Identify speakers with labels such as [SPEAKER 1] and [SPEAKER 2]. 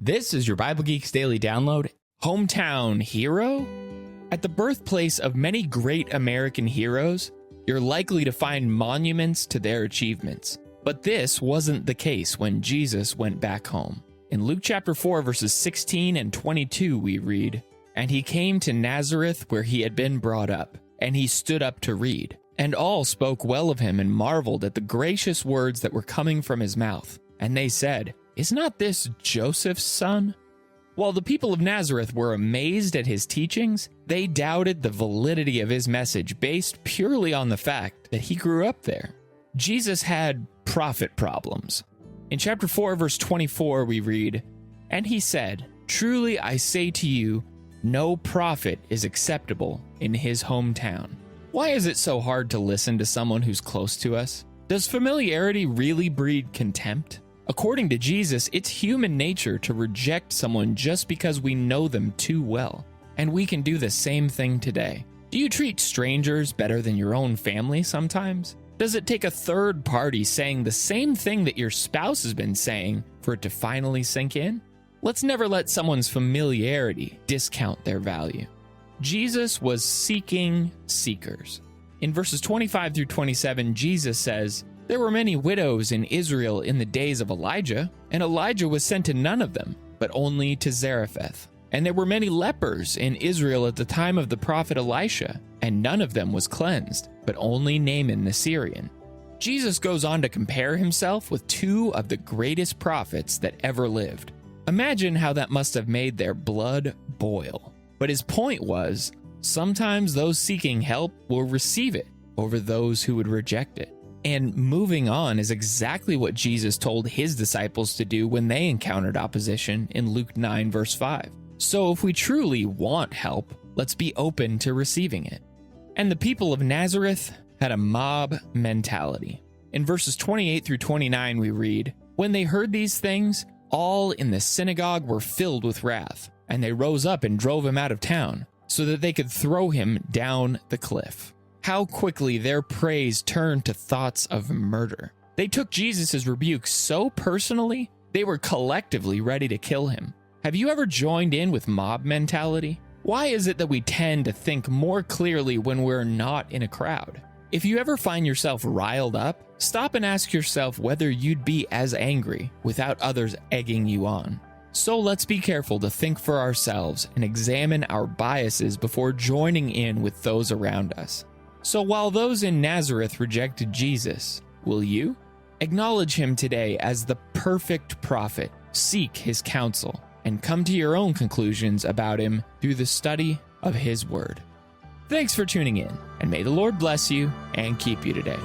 [SPEAKER 1] This is your Bible Geeks Daily Download. Hometown hero? At the birthplace of many great American heroes, you're likely to find monuments to their achievements. But this wasn't the case when Jesus went back home. In Luke chapter 4, verses 16 and 22, we read, "And he came to Nazareth where he had been brought up, and he stood up to read. And all spoke well of him and marveled at the gracious words that were coming from his mouth. And they said, 'Is not this Joseph's son?' While the people of Nazareth were amazed at his teachings, they doubted the validity of his message based purely on the fact that he grew up there. Jesus had prophet problems. In chapter 4, verse 24, we read, "And he said, 'Truly I say to you, no prophet is acceptable in his hometown.'" Why is it so hard to listen to someone who's close to us? Does familiarity really breed contempt? According to Jesus, it's human nature to reject someone just because we know them too well. And we can do the same thing today. Do you treat strangers better than your own family sometimes? Does it take a third party saying the same thing that your spouse has been saying for it to finally sink in? Let's never let someone's familiarity discount their value. Jesus was seeking seekers. In verses 25 through 27, Jesus says, "There were many widows in Israel in the days of Elijah, and Elijah was sent to none of them, but only to Zarephath. And there were many lepers in Israel at the time of the prophet Elisha, and none of them was cleansed, but only Naaman the Syrian." Jesus goes on to compare himself with two of the greatest prophets that ever lived. Imagine how that must have made their blood boil. But his point was, sometimes those seeking help will receive it over those who would reject it. And moving on is exactly what Jesus told his disciples to do when they encountered opposition in Luke 9, verse 5. So if we truly want help, let's be open to receiving it. And the people of Nazareth had a mob mentality. In verses 28 through 29, we read, "When they heard these things, all in the synagogue were filled with wrath, and they rose up and drove him out of town, so that they could throw him down the cliff." How quickly their praise turned to thoughts of murder. They took Jesus' rebuke so personally, they were collectively ready to kill him. Have you ever joined in with mob mentality? Why is it that we tend to think more clearly when we're not in a crowd? If you ever find yourself riled up, stop and ask yourself whether you'd be as angry without others egging you on. So let's be careful to think for ourselves and examine our biases before joining in with those around us. So while those in Nazareth rejected Jesus, will you? Acknowledge him today as the perfect prophet, seek his counsel, and come to your own conclusions about him through the study of his word. Thanks for tuning in, and may the Lord bless you and keep you today.